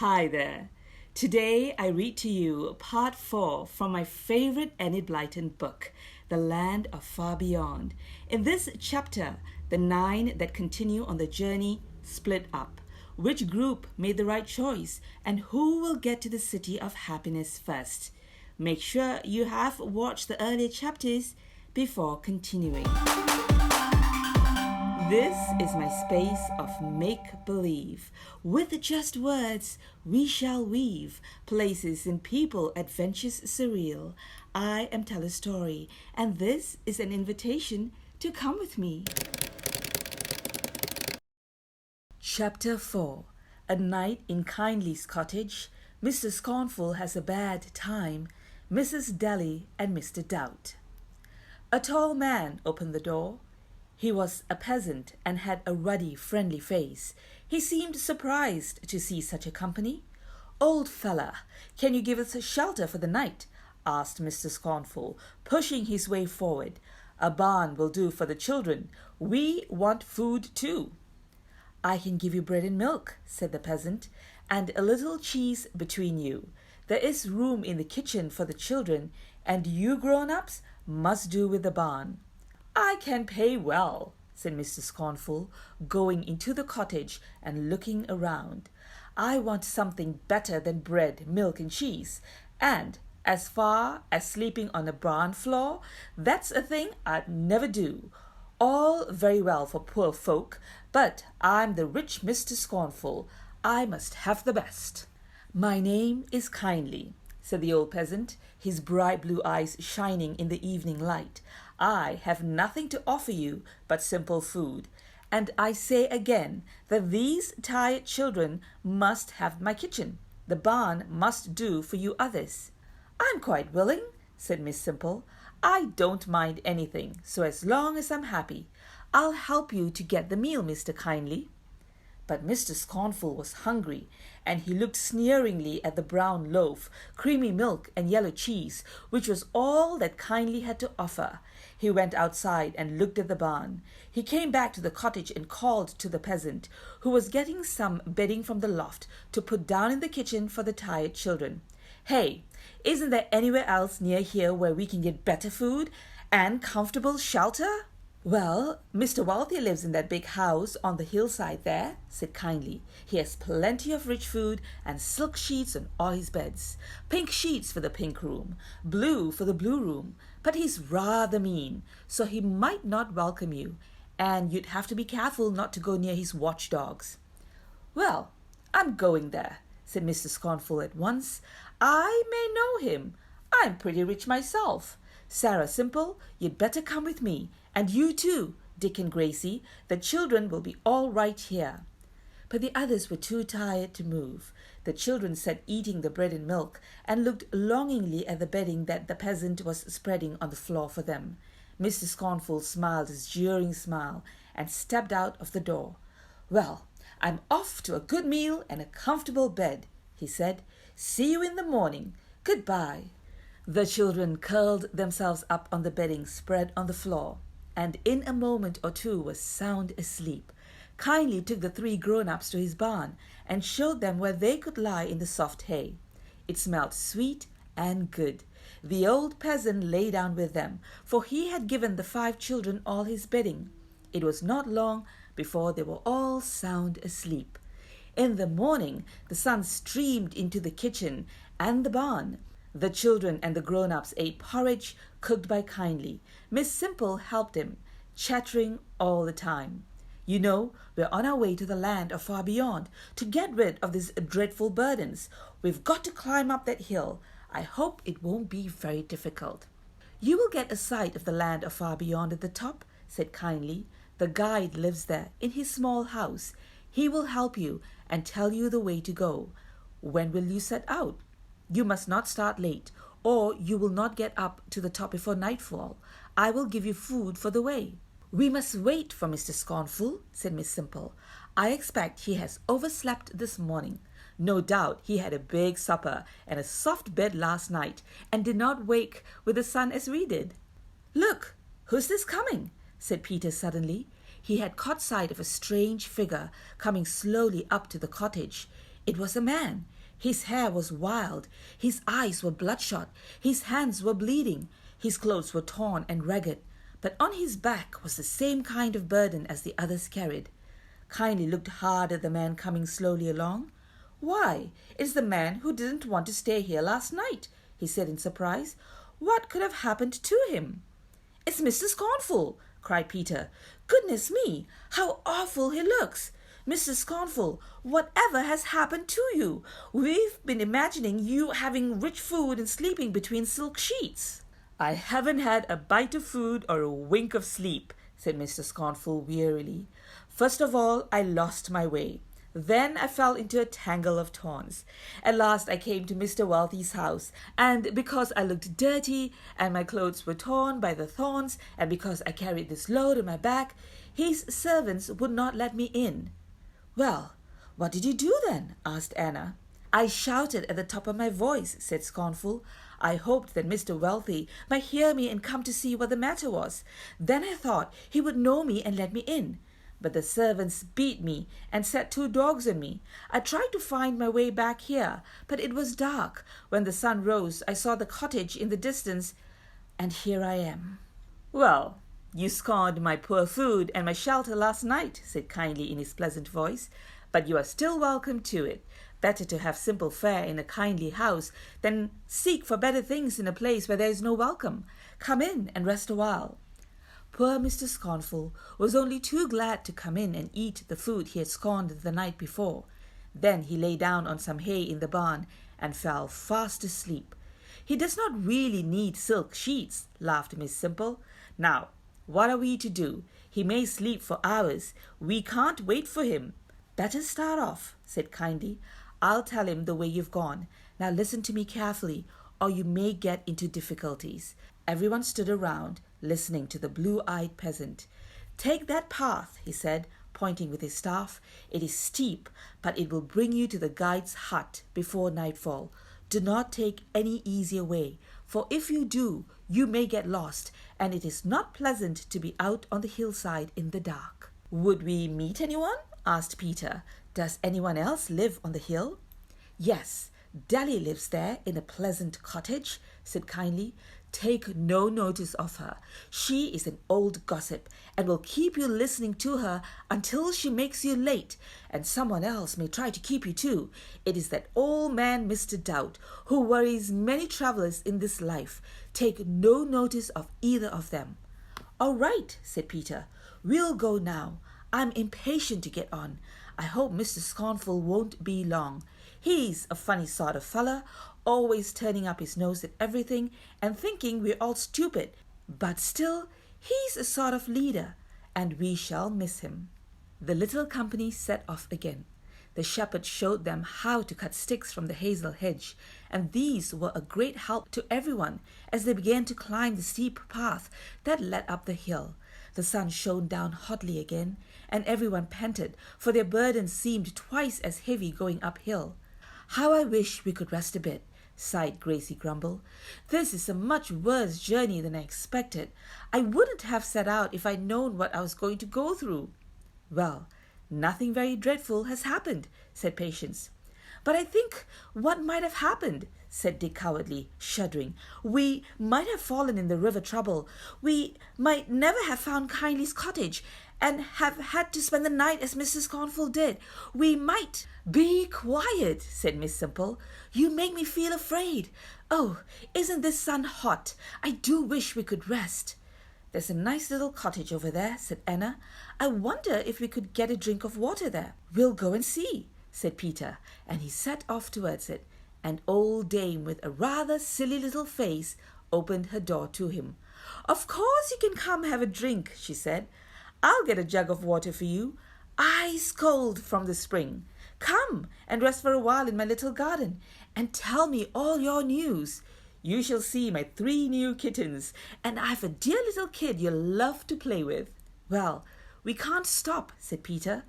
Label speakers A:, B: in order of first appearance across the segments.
A: Hi there. Today I read to you part 4 from my favorite Enid Blyton book, The Land of Far Beyond. In this chapter, the 9 that continue on the journey split up. Which group made the right choice and who will get to the city of happiness first? Make sure you have watched the earlier chapters before continuing. This is my space of make-believe. With just words, we shall weave places and people, adventures surreal. I am Tell a Story, and this is an invitation to come with me. Chapter 4. A night in Kindly's cottage. Mr. Scornful has a bad time. Mrs. Delly and Mr. Doubt. A tall man opened the door. He was a peasant and had a ruddy, friendly face. He seemed surprised to see such a company. "Old fella, can you give us a shelter for the night?" asked Mr. Scornful, pushing his way forward. "A barn will do for the children. We want food too." "I can give you bread and milk," said the peasant, "and a little cheese between you. There is room in the kitchen for the children, and you grown-ups must do with the barn." "I can pay well," said Mr. Scornful, going into the cottage and looking around. "I want something better than bread, milk, and cheese. And as far as sleeping on a barn floor, that's a thing I'd never do. All very well for poor folk, but I'm the rich Mr. Scornful. I must have the best." "My name is Kindly," said the old peasant, his bright blue eyes shining in the evening light. "I have nothing to offer you but simple food, and I say again that these tired children must have my kitchen. The barn must do for you others." "I'm quite willing," said Miss Simple. "I don't mind anything, so as long as I'm happy. I'll help you to get the meal, Mr. Kindly." But Mr. Scornful was hungry, and he looked sneeringly at the brown loaf, creamy milk, and yellow cheese, which was all that Kindly had to offer. He went outside and looked at the barn. He came back to the cottage and called to the peasant, who was getting some bedding from the loft to put down in the kitchen for the tired children. "Hey, isn't there anywhere else near here where we can get better food and comfortable shelter?" "Well, Mr. Wealthy lives in that big house on the hillside there," said Kindly. "He has plenty of rich food and silk sheets on all his beds. Pink sheets for the pink room, blue for the blue room. But he's rather mean, so he might not welcome you, and you'd have to be careful not to go near his watchdogs." "Well, I'm going there," said Mr. Scornful at once. "I may know him. I'm pretty rich myself. Sarah Simple, you'd better come with me, and you too, Dick and Gracie. The children will be all right here." But the others were too tired to move. The children sat eating the bread and milk and looked longingly at the bedding that the peasant was spreading on the floor for them. Mr. Scornful smiled his jeering smile and stepped out of the door. "Well, I'm off to a good meal and a comfortable bed," he said. "See you in the morning. Goodbye." The children curled themselves up on the bedding spread on the floor, and in a moment or two were sound asleep. Kindly took the 3 grown-ups to his barn and showed them where they could lie in the soft hay. It smelled sweet and good. The old peasant lay down with them, for he had given the 5 children all his bedding. It was not long before they were all sound asleep. In the morning, the sun streamed into the kitchen and the barn. The children and the grown-ups ate porridge cooked by Kindly. Miss Simple helped him, chattering all the time. "You know, we're on our way to the land of far beyond, to get rid of these dreadful burdens. We've got to climb up that hill. I hope it won't be very difficult." "You will get a sight of the land of far beyond at the top," said Kindly. "The guide lives there in his small house. He will help you and tell you the way to go. When will you set out? You must not start late, or you will not get up to the top before nightfall. I will give you food for the way." "We must wait for Mr. Scornful," said Miss Simple. "I expect he has overslept this morning. No doubt he had a big supper and a soft bed last night, and did not wake with the sun as we did." "Look, who's this coming?" said Peter suddenly. He had caught sight of a strange figure coming slowly up to the cottage. It was a man. His hair was wild, his eyes were bloodshot, his hands were bleeding, his clothes were torn and ragged, but on his back was the same kind of burden as the others carried. Kindly looked hard at the man coming slowly along. "Why, it's the man who didn't want to stay here last night," he said in surprise. "What could have happened to him?" "It's Mr. Scornful," cried Peter. "Goodness me, how awful he looks! Mr. Scornful, whatever has happened to you? We've been imagining you having rich food and sleeping between silk sheets." "I haven't had a bite of food or a wink of sleep," said Mr. Scornful wearily. "First of all, I lost my way. Then I fell into a tangle of thorns. At last I came to Mr. Wealthy's house, and because I looked dirty, and my clothes were torn by the thorns, and because I carried this load on my back, his servants would not let me in." "Well, what did you do then?" asked Anna. "I shouted at the top of my voice," said Scornful. "I hoped that Mr. Wealthy might hear me and come to see what the matter was. Then I thought he would know me and let me in. But the servants beat me and set 2 dogs on me. I tried to find my way back here, but it was dark. When the sun rose, I saw the cottage in the distance, and here I am." "Well, you scorned my poor food and my shelter last night," said Kindly in his pleasant voice, "but you are still welcome to it. Better to have simple fare in a kindly house than seek for better things in a place where there is no welcome. Come in and rest a while." Poor Mr. Scornful was only too glad to come in and eat the food he had scorned the night before. Then he lay down on some hay in the barn and fell fast asleep. "He does not really need silk sheets," laughed Miss Simple. "Now, what are we to do? He may sleep for hours. We can't wait for him." "Better start off," said Kindly. "I'll tell him the way you've gone. Now listen to me carefully, or you may get into difficulties." Everyone stood around, listening to the blue-eyed peasant. "Take that path," he said, pointing with his staff. "It is steep, but it will bring you to the guide's hut before nightfall. Do not take any easier way, for if you do, you may get lost, and it is not pleasant to be out on the hillside in the dark." "Would we meet anyone?" asked Peter. "Does anyone else live on the hill?" "Yes, Dally lives there in a pleasant cottage," said Kindly. "Take no notice of her. She is an old gossip and will keep you listening to her until she makes you late, and someone else may try to keep you too. It is that old man Mr. Doubt, who worries many travelers in this life. Take no notice of either of them." "All right," said Peter. "We'll go now. I'm impatient to get on. I hope Mr. Scornful won't be long. He's a funny sort of fella, always turning up his nose at everything and thinking we're all stupid. But still, he's a sort of leader, and we shall miss him." The little company set off again. The shepherd showed them how to cut sticks from the hazel hedge, and these were a great help to everyone as they began to climb the steep path that led up the hill. The sun shone down hotly again, and everyone panted, for their burdens seemed twice as heavy going uphill. "How I wish we could rest a bit," sighed Gracie Grumble. "This is a much worse journey than I expected. I wouldn't have set out if I'd known what I was going to go through." "Well, nothing very dreadful has happened," said Patience. "But I think what might have happened," said Dick Cowardly, shuddering. "We might have fallen in the river trouble. We might never have found Kindly's cottage, and have had to spend the night as Mrs. Scornful did. We might—" "Be quiet," said Miss Simple. "You make me feel afraid. Oh, isn't this sun hot? I do wish we could rest." "There's a nice little cottage over there," said Anna. "I wonder if we could get a drink of water there." "We'll go and see," said Peter, and he set off towards it. An old dame with a rather silly little face opened her door to him. "Of course you can come have a drink," she said. "I'll get a jug of water for you, ice cold from the spring. Come and rest for a while in my little garden, and tell me all your news. You shall see my 3 new kittens, and I've a dear little kid you'll love to play with." "Well, we can't stop," said Peter,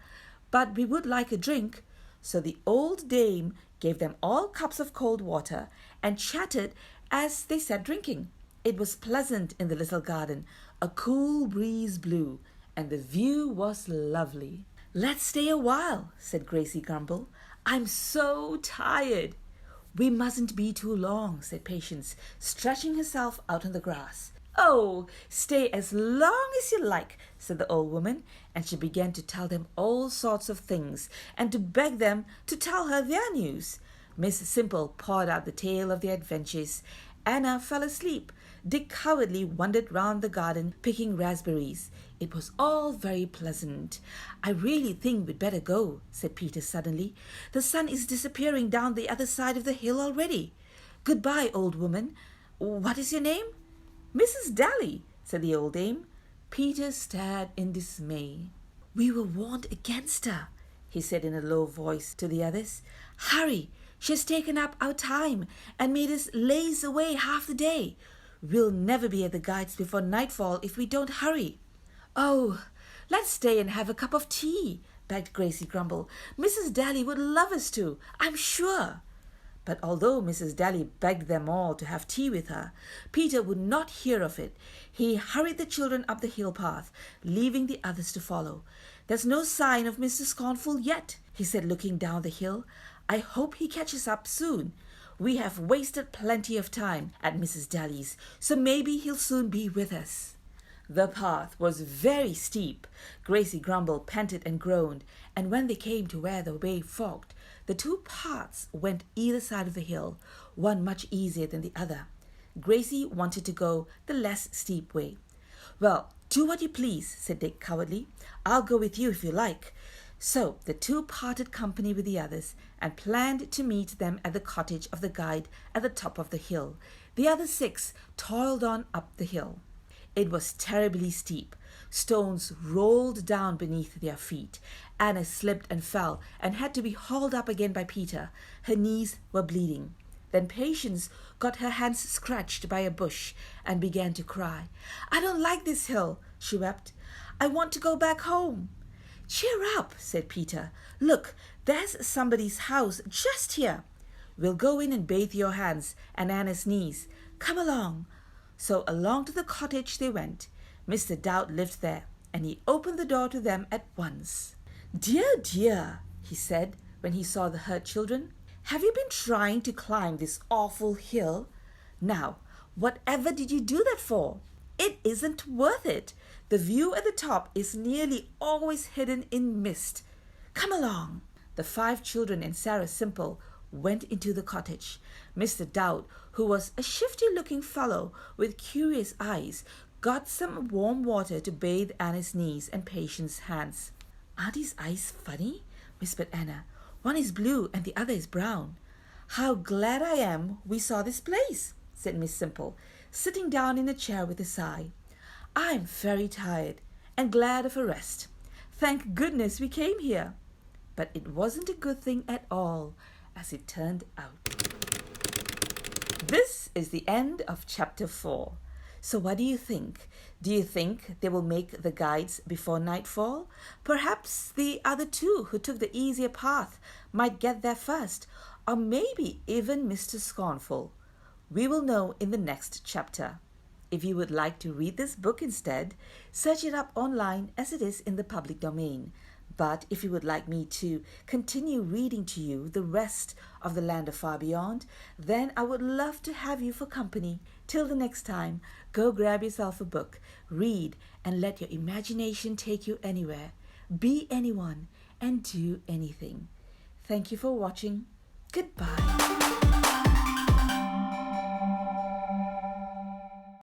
A: "but we would like a drink." So the old dame gave them all cups of cold water, and chatted as they sat drinking. It was pleasant in the little garden. A cool breeze blew, and the view was lovely. "Let's stay a while," said Gracie Grumble. I'm so tired." "We mustn't be too long," said Patience, stretching herself out on the grass. "Oh, stay as long as you like," said the old woman, and she began to tell them all sorts of things and to beg them to tell her their news. Miss Simple poured out the tale of their adventures. Anna fell asleep. Dick cowardly wandered round the garden picking raspberries. It was all very pleasant. "I really think we'd better go," said Peter suddenly. "The sun is disappearing down the other side of the hill already. Goodbye, old woman. What is your name?" "Mrs. Dally," said the old dame. Peter stared in dismay. "We were warned against her," he said in a low voice to the others. "Hurry, she has taken up our time and made us laze away half the day. We'll never be at the guides before nightfall if we don't hurry." "Oh, let's stay and have a cup of tea," begged Gracie Grumble. "Mrs. Dally would love us to, I'm sure." But although Mrs. Dally begged them all to have tea with her, Peter would not hear of it. He hurried the children up the hill path, leaving the others to follow. "There's no sign of Mr. Scornful yet," he said, looking down the hill. "I hope he catches up soon. We have wasted plenty of time at Mrs. Dally's, so maybe he'll soon be with us." The path was very steep. Gracie Grumble panted and groaned, and when they came to where the way forked, the two paths went either side of the hill, one much easier than the other. Gracie wanted to go the less steep way. "Well, do what you please," said Dick cowardly. "I'll go with you if you like." So the two parted company with the others and planned to meet them at the cottage of the guide at the top of the hill. The other 6 toiled on up the hill. It was terribly steep. Stones rolled down beneath their feet. Anna slipped and fell and had to be hauled up again by Peter. Her knees were bleeding. Then Patience got her hands scratched by a bush and began to cry. "I don't like this hill," she wept. "I want to go back home." "Cheer up," said Peter. "Look, there's somebody's house just here. We'll go in and bathe your hands and Anna's knees. Come along." So along to the cottage they went. Mr. Doubt lived there, and he opened the door to them at once. "Dear, dear," he said when he saw the hurt children. "Have you been trying to climb this awful hill? Now, whatever did you do that for? It isn't worth it. The view at the top is nearly always hidden in mist. Come along." The 5 children and Sarah Simple went into the cottage. Mr. Doubt, who was a shifty-looking fellow with curious eyes, got some warm water to bathe Anna's knees and Patience's hands. "Are these eyes funny?" whispered Anna. "One is blue and the other is brown." "How glad I am we saw this place," said Miss Simple, sitting down in a chair with a sigh. "I'm very tired and glad of a rest. Thank goodness we came here." But it wasn't a good thing at all, as it turned out. This is the end of chapter 4. So what do you think? Do you think they will make the guides before nightfall? Perhaps the other 2 who took the easier path might get there first, or maybe even Mr. Scornful. We will know in the next chapter. If you would like to read this book instead, search it up online as it is in the public domain. But if you would like me to continue reading to you the rest of The Land of Far Beyond, then I would love to have you for company. Till the next time, go grab yourself a book, read, and let your imagination take you anywhere. Be anyone and do anything. Thank you for watching. Goodbye.